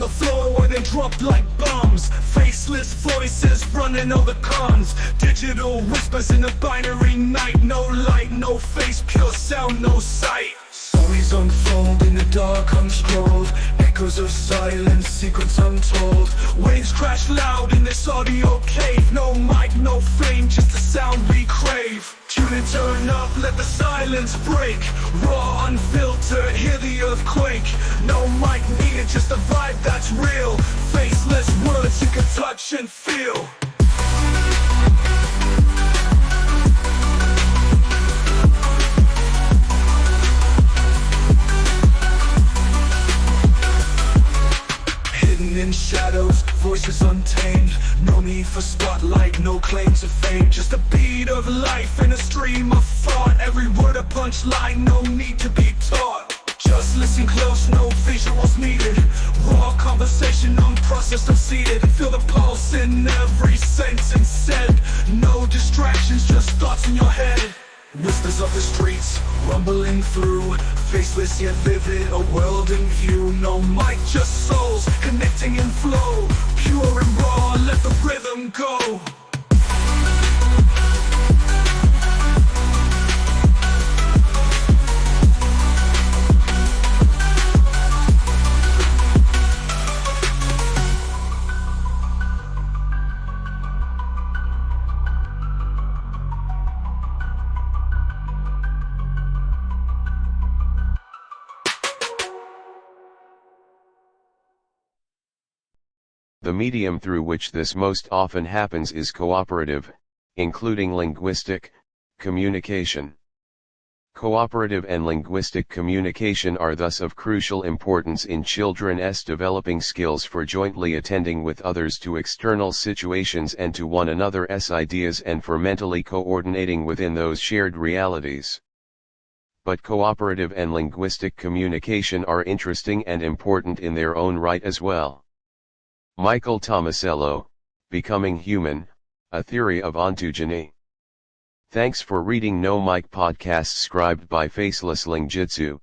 the floor where they drop like bombs. Faceless voices running all the cons. Digital whispers in the binary night. No light, no face, pure sound, no sight. Stories unfold in the dark unscrolled. Echoes of silence, secrets untold. Waves crash loud in this audio cave. No mic, no fame, just the sound we crave. Tune and turn up, let the silence break. Raw, unfiltered, hear the earthquake. No mic needed, just a vibe that's real. Faceless words you can touch and feel. In shadows, voices untamed. No need for spotlight, no claim to fame. Just a beat of life in a stream of thought. Every word a punchline, no need to be taught. Just listen close, no visuals needed. Raw conversation, unprocessed, unseated. Feel the pulse in every sentence said. No distractions, just thoughts in your head. Whispers of the streets, rumbling through. Faceless yet vivid, a world in view. No mic, just souls, connecting in flow. Pure and raw, let the rhythm go. The medium through which this most often happens is cooperative, including linguistic communication. Cooperative and linguistic communication are thus of crucial importance in children's developing skills for jointly attending with others to external situations and to one another's ideas, and for mentally coordinating within those shared realities. But cooperative and linguistic communication are interesting and important in their own right as well. Michael Tomasello, Becoming Human, A Theory of Ontogeny. Thanks for reading No Mic Podcast Scribed by Facelesslingjutsu.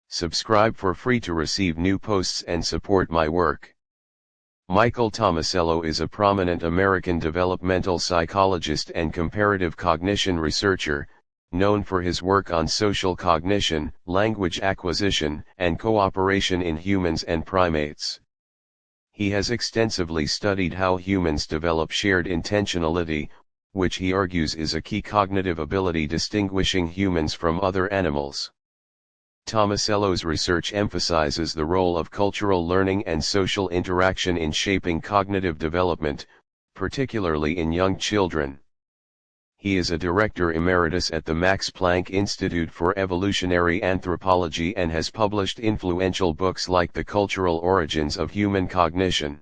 Subscribe for free to receive new posts and support my work. Michael Tomasello is a prominent American developmental psychologist and comparative cognition researcher, known for his work on social cognition, language acquisition, and cooperation in humans and primates. He has extensively studied how humans develop shared intentionality, which he argues is a key cognitive ability distinguishing humans from other animals. Tomasello's research emphasizes the role of cultural learning and social interaction in shaping cognitive development, particularly in young children. He is a director emeritus at the Max Planck Institute for Evolutionary Anthropology and has published influential books like The Cultural Origins of Human Cognition.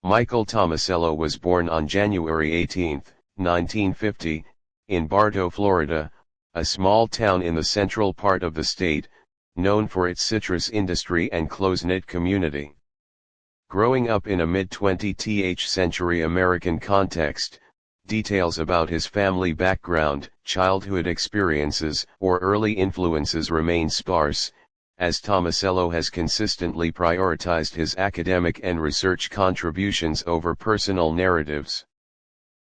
Michael Tomasello was born on January 18, 1950, in Bartow, Florida, a small town in the central part of the state, known for its citrus industry and close-knit community. Growing up in a mid-20th century American context, details about his family background, childhood experiences, or early influences remain sparse, as Tomasello has consistently prioritized his academic and research contributions over personal narratives.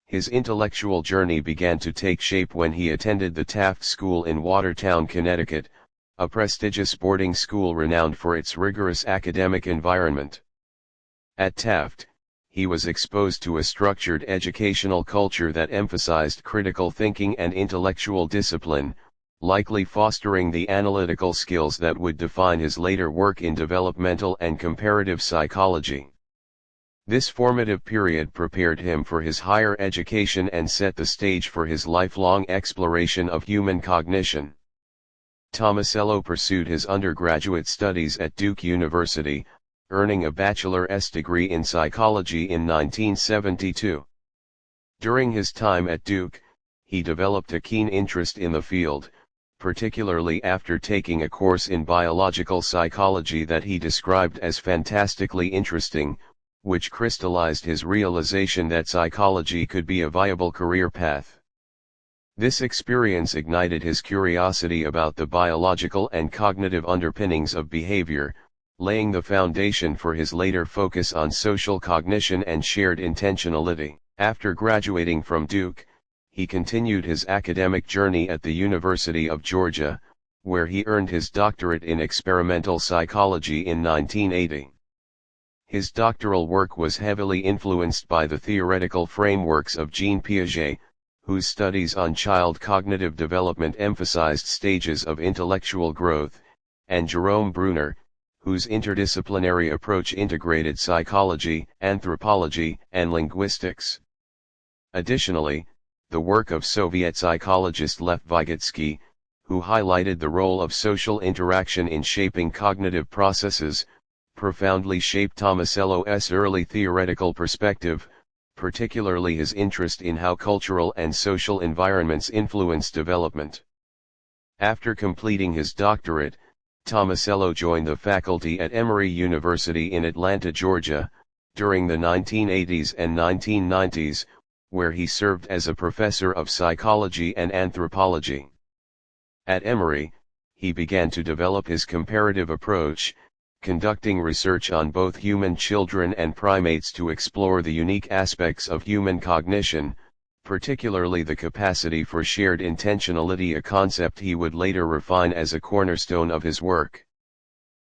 His intellectual journey began to take shape when he attended the Taft School in Watertown, Connecticut, a prestigious boarding school renowned for its rigorous academic environment. At Taft, he was exposed to a structured educational culture that emphasized critical thinking and intellectual discipline, likely fostering the analytical skills that would define his later work in developmental and comparative psychology. This formative period prepared him for his higher education and set the stage for his lifelong exploration of human cognition. Tomasello pursued his undergraduate studies at Duke University, earning a bachelor's degree in psychology in 1972. During his time at Duke, he developed a keen interest in the field, particularly after taking a course in biological psychology that he described as fantastically interesting, which crystallized his realization that psychology could be a viable career path. This experience ignited his curiosity about the biological and cognitive underpinnings of behavior, laying the foundation for his later focus on social cognition and shared intentionality. After graduating from Duke, he continued his academic journey at the University of Georgia, where he earned his doctorate in experimental psychology in 1980. His doctoral work was heavily influenced by the theoretical frameworks of Jean Piaget, whose studies on child cognitive development emphasized stages of intellectual growth, and Jerome Bruner, whose interdisciplinary approach integrated psychology, anthropology, and linguistics. Additionally, the work of Soviet psychologist Lev Vygotsky, who highlighted the role of social interaction in shaping cognitive processes, profoundly shaped Tomasello's early theoretical perspective, particularly his interest in how cultural and social environments influence development. After completing his doctorate, Tomasello joined the faculty at Emory University in Atlanta, Georgia, during the 1980s and 1990s, where he served as a professor of psychology and anthropology. At Emory, he began to develop his comparative approach, conducting research on both human children and primates to explore the unique aspects of human cognition, particularly the capacity for shared intentionality, a concept he would later refine as a cornerstone of his work.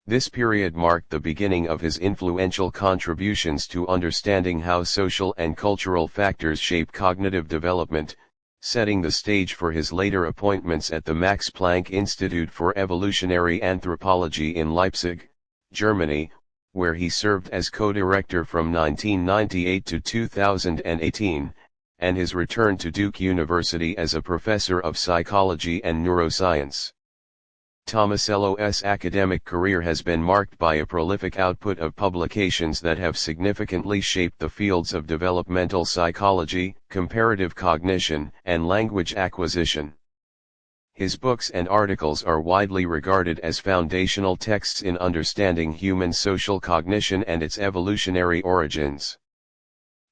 This period marked the beginning of his influential contributions to understanding how social and cultural factors shape cognitive development, setting the stage for his later appointments at the Max Planck Institute for Evolutionary Anthropology in Leipzig, Germany, where he served as co-director from 1998 to 2018, and his return to Duke University as a professor of psychology and neuroscience. Tomasello's academic career has been marked by a prolific output of publications that have significantly shaped the fields of developmental psychology, comparative cognition, and language acquisition. His books and articles are widely regarded as foundational texts in understanding human social cognition and its evolutionary origins.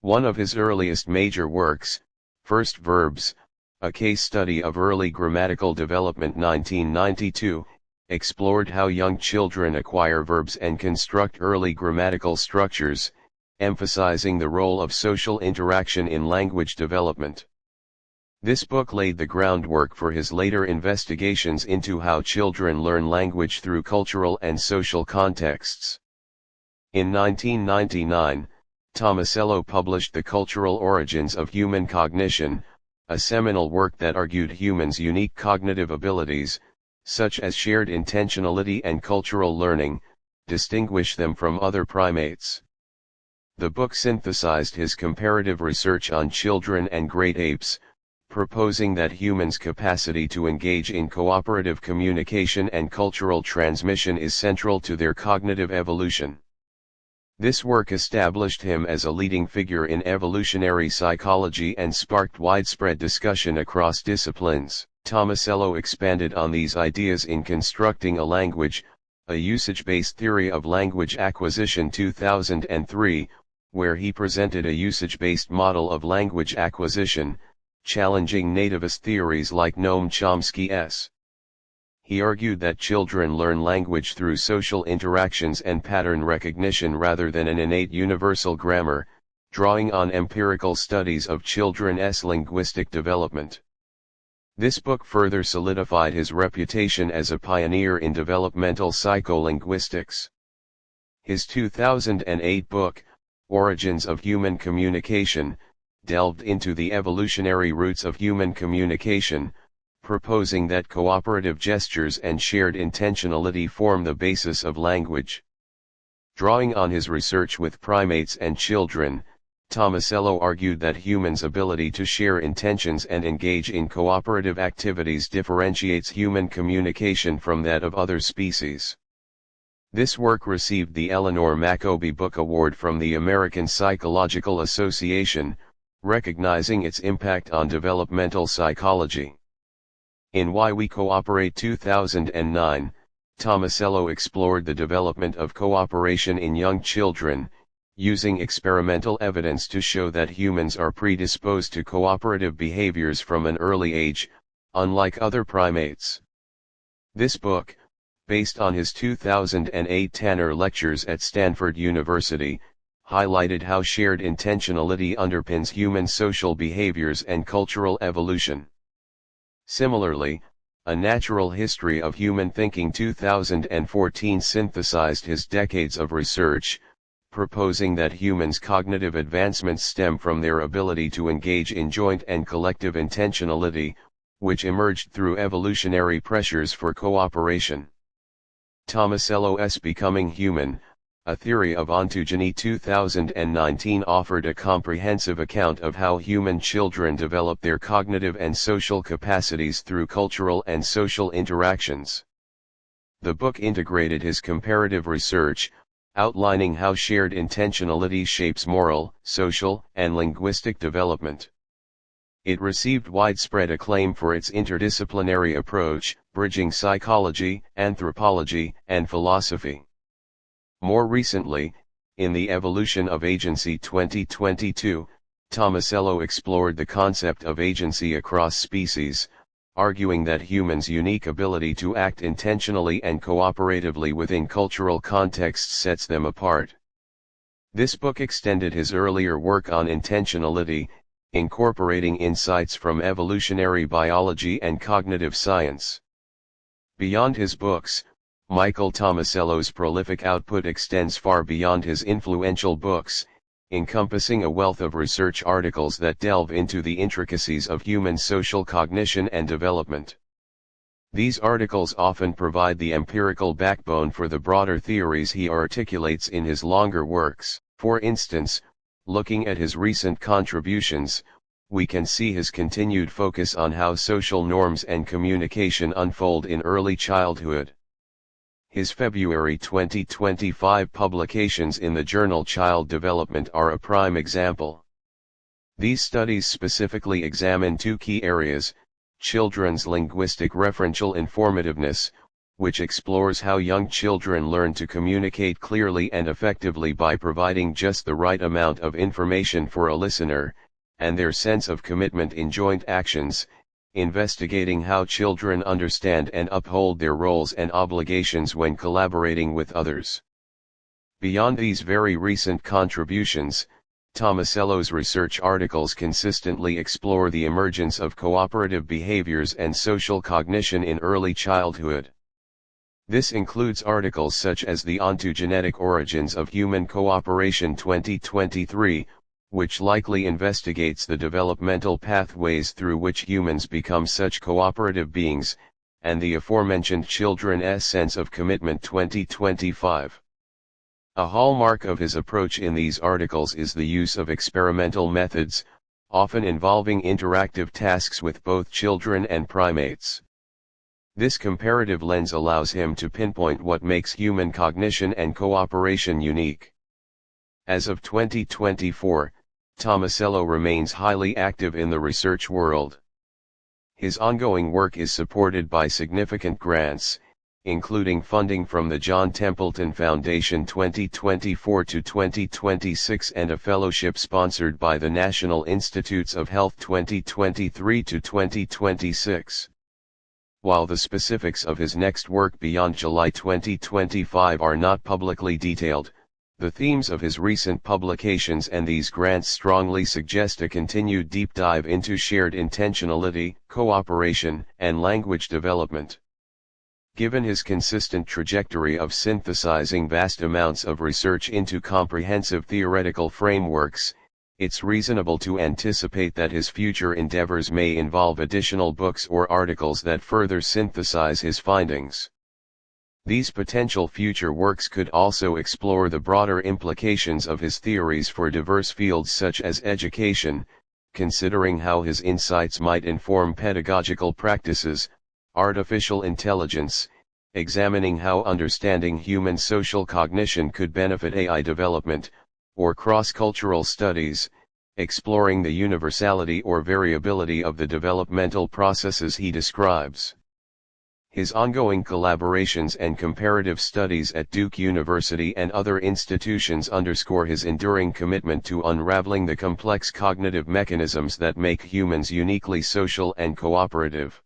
One of his earliest major works, First Verbs, a case study of early grammatical development 1992, explored how young children acquire verbs and construct early grammatical structures, emphasizing the role of social interaction in language development. This book laid the groundwork for his later investigations into how children learn language through cultural and social contexts. In 1999, Tomasello published The Cultural Origins of Human Cognition, a seminal work that argued humans' unique cognitive abilities, such as shared intentionality and cultural learning, distinguish them from other primates. The book synthesized his comparative research on children and great apes, proposing that humans' capacity to engage in cooperative communication and cultural transmission is central to their cognitive evolution. This work established him as a leading figure in evolutionary psychology and sparked widespread discussion across disciplines. Tomasello expanded on these ideas in Constructing a Language, a usage-based theory of language acquisition 2003, where he presented a usage-based model of language acquisition, challenging nativist theories like Noam Chomsky's. He argued that children learn language through social interactions and pattern recognition rather than an innate universal grammar, drawing on empirical studies of children's linguistic development. This book further solidified his reputation as a pioneer in developmental psycholinguistics. His 2008 book, Origins of Human Communication, delved into the evolutionary roots of human communication, proposing that cooperative gestures and shared intentionality form the basis of language. Drawing on his research with primates and children, Tomasello argued that humans' ability to share intentions and engage in cooperative activities differentiates human communication from that of other species. This work received the Eleanor Maccoby Book Award from the American Psychological Association, recognizing its impact on developmental psychology. In Why We Cooperate 2009, Tomasello explored the development of cooperation in young children, using experimental evidence to show that humans are predisposed to cooperative behaviors from an early age, unlike other primates. This book, based on his 2008 Tanner Lectures at Stanford University, highlighted how shared intentionality underpins human social behaviors and cultural evolution. Similarly, A Natural History of Human Thinking 2014 synthesized his decades of research, proposing that humans' cognitive advancements stem from their ability to engage in joint and collective intentionality, which emerged through evolutionary pressures for cooperation. Tomasello's Becoming Human, A Theory of Ontogeny 2019 offered a comprehensive account of how human children develop their cognitive and social capacities through cultural and social interactions. The book integrated his comparative research, outlining how shared intentionality shapes moral, social, and linguistic development. It received widespread acclaim for its interdisciplinary approach, bridging psychology, anthropology, and philosophy. More recently, in The Evolution of Agency 2022, Tomasello explored the concept of agency across species, arguing that humans' unique ability to act intentionally and cooperatively within cultural contexts sets them apart. This book extended his earlier work on intentionality, incorporating insights from evolutionary biology and cognitive science. Beyond his books, Michael Tomasello's prolific output extends far beyond his influential books, encompassing a wealth of research articles that delve into the intricacies of human social cognition and development. These articles often provide the empirical backbone for the broader theories he articulates in his longer works. For instance, looking at his recent contributions, we can see his continued focus on how social norms and communication unfold in early childhood. His February 2025 publications in the journal Child Development are a prime example. These studies specifically examine two key areas: children's linguistic referential informativeness, which explores how young children learn to communicate clearly and effectively by providing just the right amount of information for a listener, and their sense of commitment in joint actions, investigating how children understand and uphold their roles and obligations when collaborating with others. Beyond these very recent contributions, Tomasello's research articles consistently explore the emergence of cooperative behaviors and social cognition in early childhood. This includes articles such as The Ontogenetic Origins of Human Cooperation 2023, which likely investigates the developmental pathways through which humans become such cooperative beings, and the aforementioned Children's Sense of Commitment 2025. A hallmark of his approach in these articles is the use of experimental methods, often involving interactive tasks with both children and primates. This comparative lens allows him to pinpoint what makes human cognition and cooperation unique. As of 2024, Tomasello remains highly active in the research world. His ongoing work is supported by significant grants, including funding from the John Templeton Foundation 2024 to 2026 and a fellowship sponsored by the National Institutes of Health 2023 to 2026. While the specifics of his next work beyond July 2025 are not publicly detailed, the themes of his recent publications and these grants strongly suggest a continued deep dive into shared intentionality, cooperation, and language development. Given his consistent trajectory of synthesizing vast amounts of research into comprehensive theoretical frameworks, it's reasonable to anticipate that his future endeavors may involve additional books or articles that further synthesize his findings. These potential future works could also explore the broader implications of his theories for diverse fields such as education, considering how his insights might inform pedagogical practices, artificial intelligence, examining how understanding human social cognition could benefit AI development, or cross-cultural studies, exploring the universality or variability of the developmental processes he describes. His ongoing collaborations and comparative studies at Duke University and other institutions underscore his enduring commitment to unraveling the complex cognitive mechanisms that make humans uniquely social and cooperative.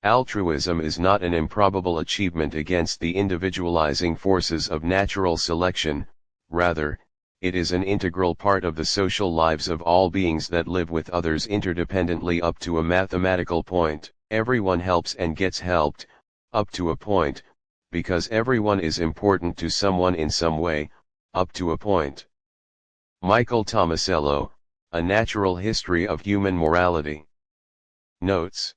Altruism is not an improbable achievement against the individualizing forces of natural selection, rather, it is an integral part of the social lives of all beings that live with others interdependently up to a mathematical point. Everyone helps and gets helped, up to a point, because everyone is important to someone in some way, up to a point. Michael Tomasello, A Natural History of Human Morality. Notes.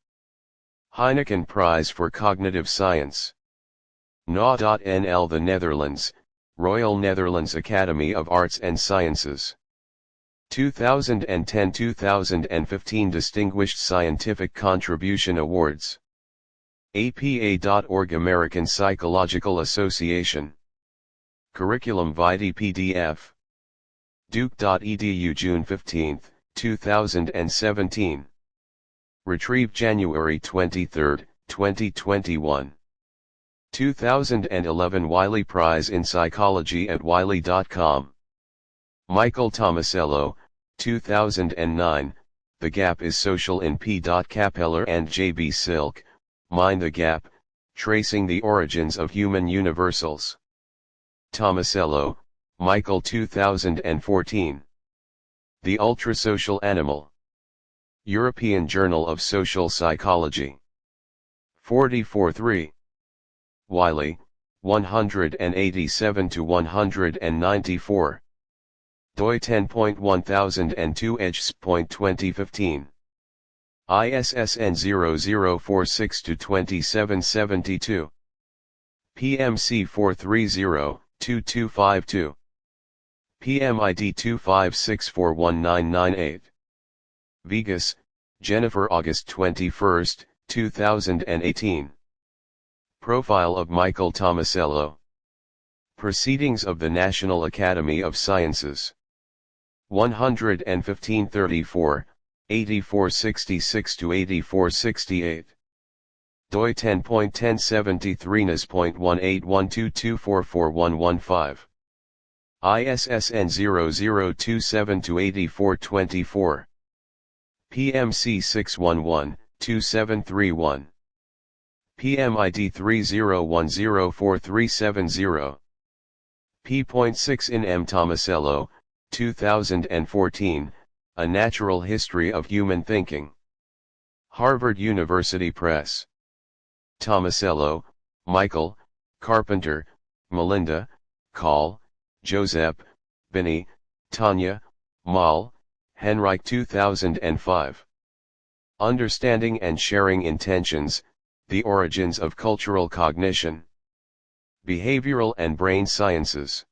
Heineken Prize for Cognitive Science. NA.NL The Netherlands, Royal Netherlands Academy of Arts and Sciences. 2010-2015 Distinguished Scientific Contribution Awards. APA.org American Psychological Association. Curriculum vitae PDF. Duke.edu June 15, 2017. Retrieved January 23, 2021. 2011 Wiley Prize in Psychology at wiley.com. Michael Tomasello, 2009, The Gap is Social in P. Capeller and J.B. Silk, Mind the Gap, Tracing the Origins of Human Universals. Tomasello, Michael 2014. The Ultrasocial Animal. European Journal of Social Psychology. 44.3. Wiley, 187-194. doi 10.1002 edge.2015. ISSN 0046-2772. PMC 430-2252. PMID 256419998. Vegas, Jennifer August 21, 2018. Profile of Michael Tomasello. Proceedings of the National Academy of Sciences. 11534, 8466-8468. doi 10.1073 NAS.1812244115. ISSN 0027-8424. PMC 611-2731. PMID 30104370. P.6 in M. Tomasello, 2014, A Natural History of Human Thinking. Harvard University Press. Tomasello, Michael, Carpenter, Melinda, Call, Joseph, Binney, Tanya, Moll, Henrich 2005. Understanding and Sharing Intentions, The Origins of Cultural Cognition. Behavioral and Brain Sciences.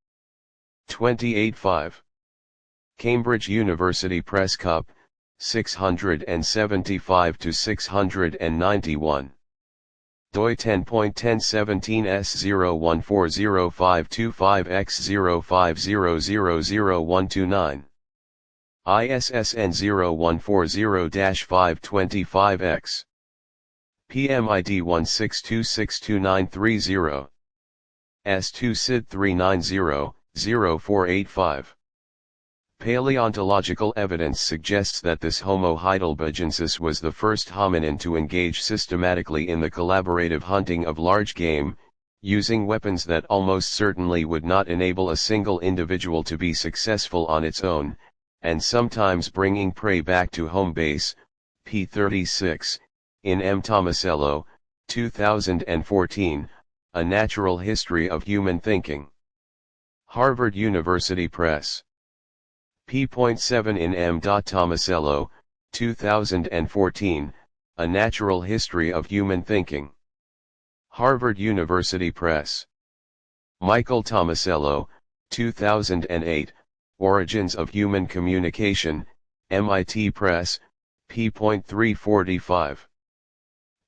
28.5. Cambridge University Press Cup, 675-691. doi 10.1017 S0140525X050000129. ISSN 0140-525X. PMID 16262930. S2 SID 390-0485. Paleontological evidence suggests that this Homo heidelbergensis was the first hominin to engage systematically in the collaborative hunting of large game, using weapons that almost certainly would not enable a single individual to be successful on its own, and sometimes bringing prey back to home base. P36, in M. Tomasello, 2014, A Natural History of Human Thinking. Harvard University Press. P.7 in M. Tomasello, 2014, A Natural History of Human Thinking. Harvard University Press. Michael Tomasello, 2008, Origins of Human Communication, MIT Press, p.345.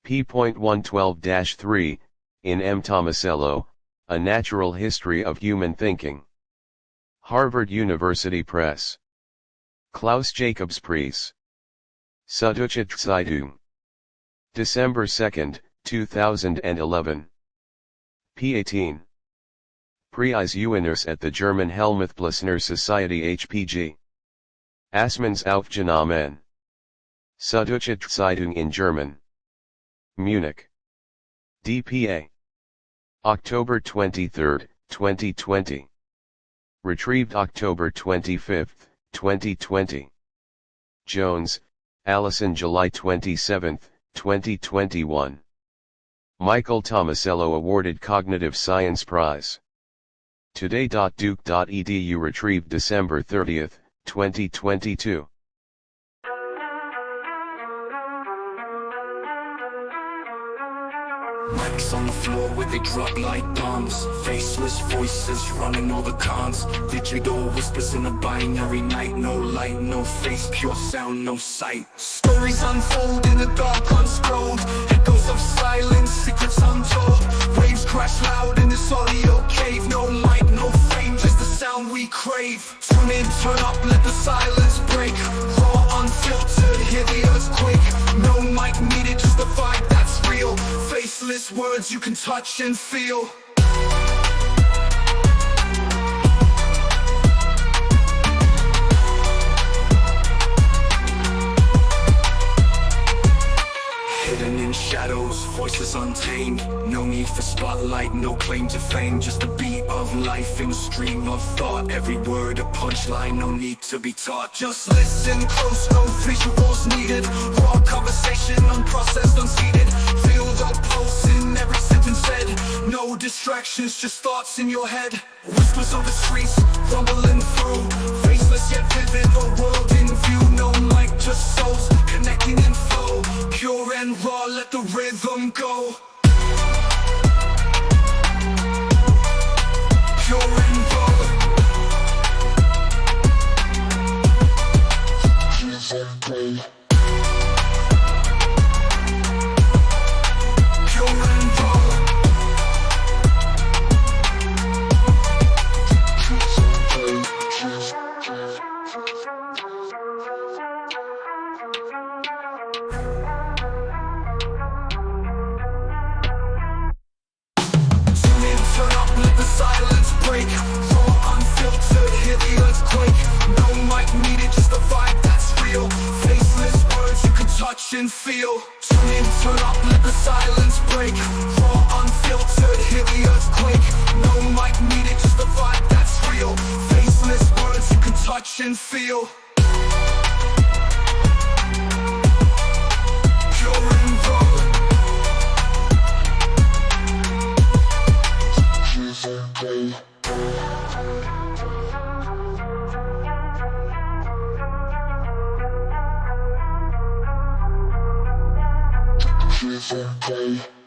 P.112-3, in M. Tomasello, A Natural History of Human Thinking. Harvard University Press. Klaus Jacobs-Preis. Süddeutsche Zeitung. December 2, 2011. P18. Preis Uiners at the German Helmuthplasner Society HPG. Assmannsaufgenommen. Süddeutsche Zeitung in German. Munich. DPA. October 23, 2020. Retrieved October 25, 2020. Jones, Allison July 27, 2021. Michael Tomasello awarded Cognitive Science Prize. Today.duke.edu retrieved December 30, 2022. Mics on the floor where they drop like bombs. Faceless voices running all the cons. Digital whispers in a binary night. No light, no face, pure sound, no sight. Stories unfold in the dark, unscrolled. Echoes of silence, secrets untold. Waves crash loud in this audio cave. No mic, no frame, just the sound we crave. Tune in, turn up, let the silence break. Raw, unfiltered, hear the earthquake. No mic needed, just the vibe that's real. Faceless words you can touch and feel. Hidden in shadows, voices untamed. No need for spotlight, no claim to fame. Just a beat of life in a stream of thought. Every word a punchline, no need to be taught. Just listen close, no visuals needed. Raw conversation, unprocessed, unseated. Feel the pulse in every sentence said. No distractions, just thoughts in your head. Whispers of the streets, rumbling through. Faceless yet vivid, a world in view. No mic, just souls, connecting in flow. Pure and raw, let the rhythm go. Pure and raw. Pure and raw. Silence break, raw, unfiltered, hear the earthquake. No mic needed, just the vibe that's real. Faceless words you can touch and feel. Tune in, turn up, let the silence break. Raw, unfiltered, hear the earthquake. No mic needed, just the vibe that's real. Faceless words you can touch and feel. Pure and raw. Okay.